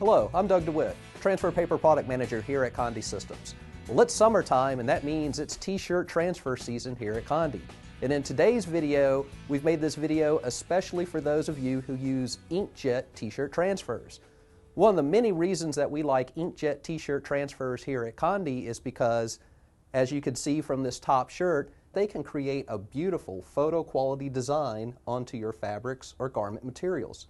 Hello, I'm Doug DeWitt, Transfer Paper Product Manager here at Condé Systems. Well, it's summertime, and that means it's t-shirt transfer season here at Condé. And in today's video, we've made this video especially for those of you who use InkJet t-shirt transfers. One of the many reasons that we like InkJet t-shirt transfers here at Condé is because, as you can see from this top shirt, they can create a beautiful photo quality design onto your fabrics or garment materials.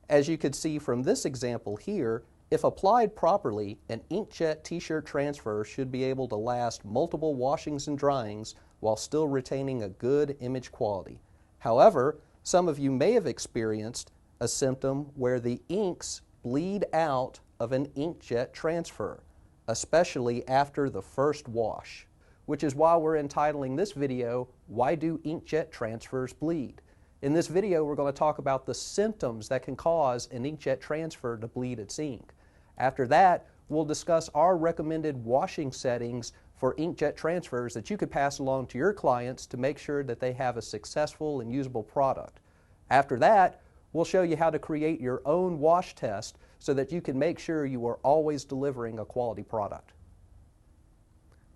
As you can see from this example here, if applied properly, an InkJet t-shirt transfer should be able to last multiple washings and dryings while still retaining a good image quality. However, some of you may have experienced a symptom where the inks bleed out of an InkJet transfer, especially after the first wash, which is why we're entitling this video, "Why Do InkJet Transfers Bleed?" In this video, we're going to talk about the symptoms that can cause an InkJet transfer to bleed its ink. After that, we'll discuss our recommended washing settings for InkJet transfers that you could pass along to your clients to make sure that they have a successful and usable product. After that, we'll show you how to create your own wash test so that you can make sure you are always delivering a quality product.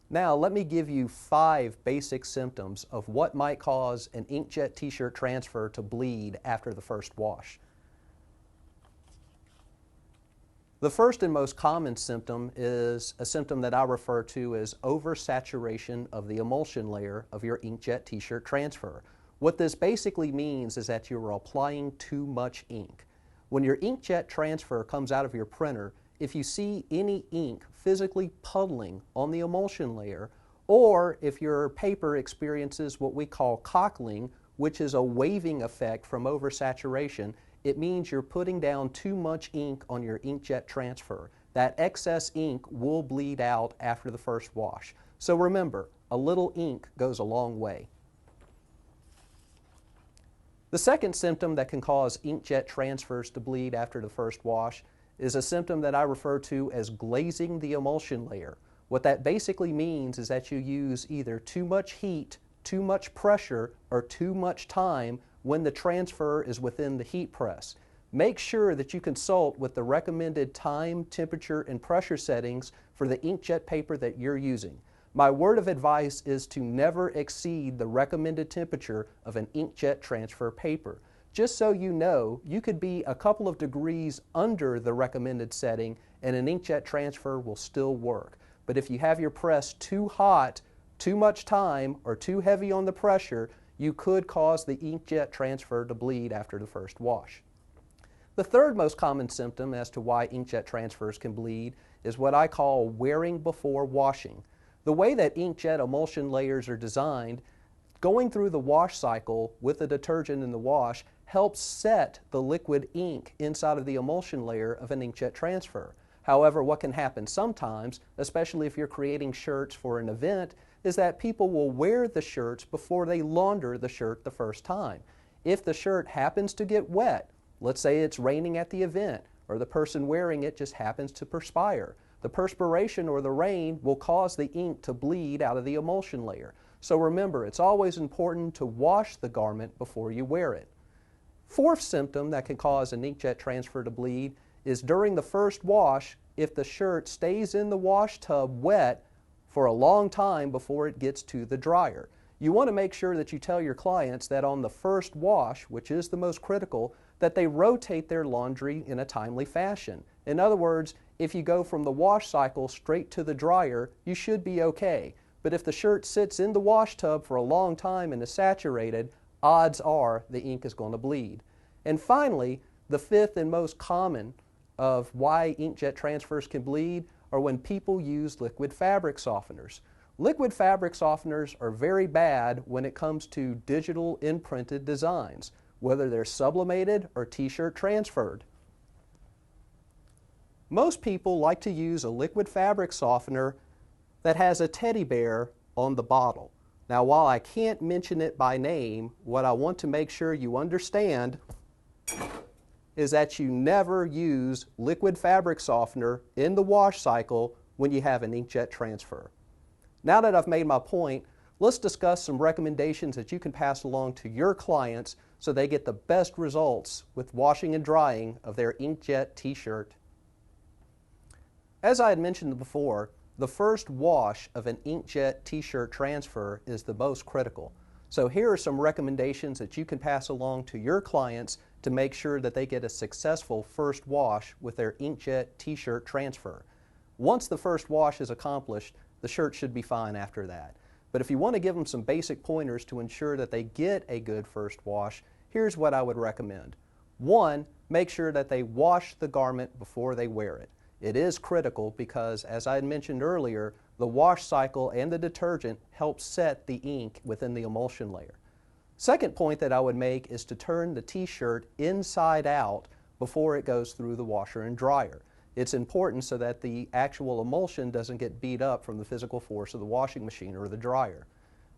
Now, let me give you 5 basic symptoms of what might cause an InkJet t-shirt transfer to bleed after the first wash. The first and most common symptom is a symptom that I refer to as oversaturation of the emulsion layer of your InkJet t-shirt transfer. What this basically means is that you are applying too much ink. When your InkJet transfer comes out of your printer, if you see any ink physically puddling on the emulsion layer, or if your paper experiences what we call cockling, which is a waving effect from oversaturation, it means you're putting down too much ink on your InkJet transfer. That excess ink will bleed out after the first wash. So remember, a little ink goes a long way. The second symptom that can cause InkJet transfers to bleed after the first wash is a symptom that I refer to as glazing the emulsion layer. What that basically means is that you use either too much heat, too much pressure, or too much time when the transfer is within the heat press. Make sure that you consult with the recommended time, temperature, and pressure settings for the InkJet paper that you're using. My word of advice is to never exceed the recommended temperature of an InkJet transfer paper. Just so you know, you could be a couple of degrees under the recommended setting and an InkJet transfer will still work. But if you have your press too hot, too much time, or too heavy on the pressure, you could cause the InkJet transfer to bleed after the first wash. The third most common symptom as to why InkJet transfers can bleed is what I call wearing before washing. The way that InkJet emulsion layers are designed, going through the wash cycle with the detergent in the wash helps set the liquid ink inside of the emulsion layer of an InkJet transfer. However, what can happen sometimes, especially if you're creating shirts for an event, is that people will wear the shirts before they launder the shirt the first time. If the shirt happens to get wet, let's say it's raining at the event, or the person wearing it just happens to perspire, the perspiration or the rain will cause the ink to bleed out of the emulsion layer. So remember, it's always important to wash the garment before you wear it. Fourth symptom that can cause an InkJet transfer to bleed is during the first wash if the shirt stays in the wash tub wet for a long time before it gets to the dryer. You want to make sure that you tell your clients that on the first wash, which is the most critical, that they rotate their laundry in a timely fashion. In other words, if you go from the wash cycle straight to the dryer, you should be okay. But if the shirt sits in the wash tub for a long time and is saturated, odds are the ink is going to bleed. And finally, the fifth and most common of why InkJet transfers can bleed are when people use liquid fabric softeners. Liquid fabric softeners are very bad when it comes to digital imprinted designs, whether they're sublimated or t-shirt transferred. Most people like to use a liquid fabric softener that has a teddy bear on the bottle. Now, while I can't mention it by name, what I want to make sure you understand is that you never use liquid fabric softener in the wash cycle when you have an InkJet transfer. Now that I've made my point, let's discuss some recommendations that you can pass along to your clients so they get the best results with washing and drying of their InkJet t-shirt. As I had mentioned before, the first wash of an InkJet t-shirt transfer is the most critical. So here are some recommendations that you can pass along to your clients to make sure that they get a successful first wash with their InkJet t-shirt transfer. Once the first wash is accomplished, the shirt should be fine after that. But if you want to give them some basic pointers to ensure that they get a good first wash, here's what I would recommend. 1, make sure that they wash the garment before they wear it. It is critical because, as I had mentioned earlier, the wash cycle and the detergent help set the ink within the emulsion layer. Second point that I would make is to turn the t-shirt inside out before it goes through the washer and dryer. It's important so that the actual emulsion doesn't get beat up from the physical force of the washing machine or the dryer.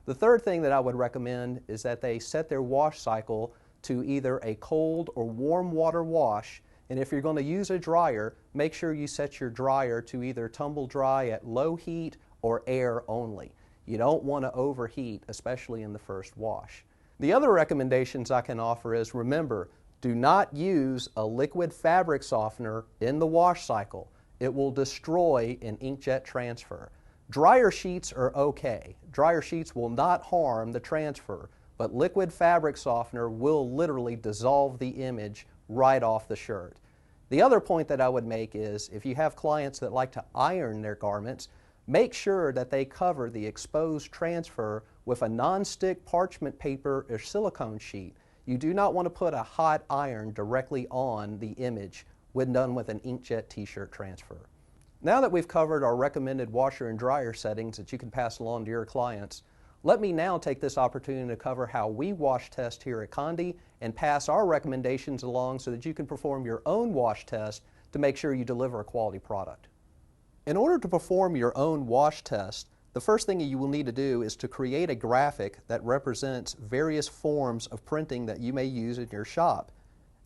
The third thing that I would recommend is that they set their wash cycle to either a cold or warm water wash, and if you're going to use a dryer, make sure you set your dryer to either tumble dry at low heat or air only. You don't want to overheat, especially in the first wash. The other recommendations I can offer is, remember, do not use a liquid fabric softener in the wash cycle. It will destroy an InkJet transfer. Dryer sheets are okay. Dryer sheets will not harm the transfer, but liquid fabric softener will literally dissolve the image right off the shirt. The other point that I would make is, if you have clients that like to iron their garments, make sure that they cover the exposed transfer with a non-stick parchment paper or silicone sheet. You do not want to put a hot iron directly on the image when done with an InkJet t-shirt transfer. Now that we've covered our recommended washer and dryer settings that you can pass along to your clients, let me now take this opportunity to cover how we wash test here at Condé and pass our recommendations along so that you can perform your own wash test to make sure you deliver a quality product. In order to perform your own wash test, the first thing you will need to do is to create a graphic that represents various forms of printing that you may use in your shop.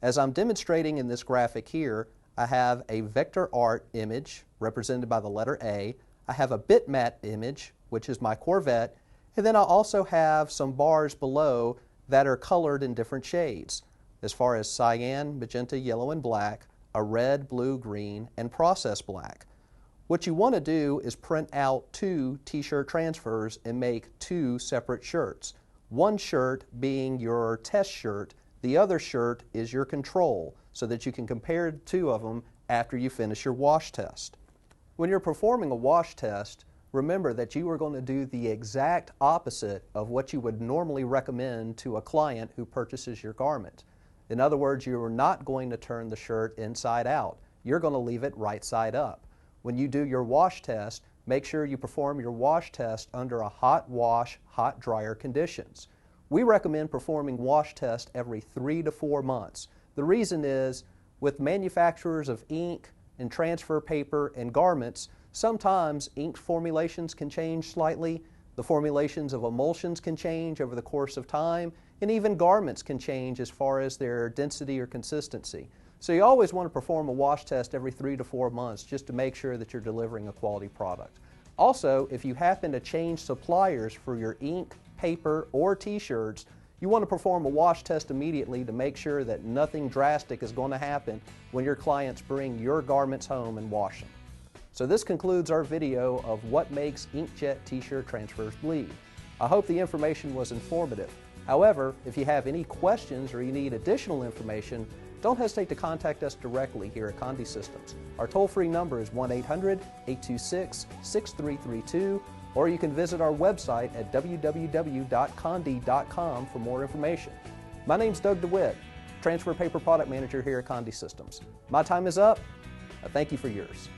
As I'm demonstrating in this graphic here, I have a vector art image represented by the letter A, I have a bitmap image, which is my Corvette, and then I also have some bars below that are colored in different shades, as far as cyan, magenta, yellow, and black, a red, blue, green, and process black. What you want to do is print out 2 t-shirt transfers and make 2 separate shirts. One shirt being your test shirt, the other shirt is your control, so that you can compare the 2 of them after you finish your wash test. When you're performing a wash test, remember that you are going to do the exact opposite of what you would normally recommend to a client who purchases your garment. In other words, you are not going to turn the shirt inside out. You're going to leave it right side up. When you do your wash test, make sure you perform your wash test under a hot wash, hot dryer conditions. We recommend performing wash tests every 3 to 4 months. The reason is, with manufacturers of ink and transfer paper and garments, sometimes ink formulations can change slightly, the formulations of emulsions can change over the course of time, and even garments can change as far as their density or consistency. So you always want to perform a wash test every 3 to 4 months just to make sure that you're delivering a quality product. Also, if you happen to change suppliers for your ink, paper, or t-shirts, you want to perform a wash test immediately to make sure that nothing drastic is going to happen when your clients bring your garments home and wash them. So this concludes our video of what makes InkJet t-shirt transfers bleed. I hope the information was informative. However, if you have any questions or you need additional information, don't hesitate to contact us directly here at Condé Systems. Our toll-free number is 1-800-826-6332, or you can visit our website at www.condé.com for more information. My name's Doug DeWitt, Transfer Paper Product Manager here at Condé Systems. My time is up. I thank you for yours.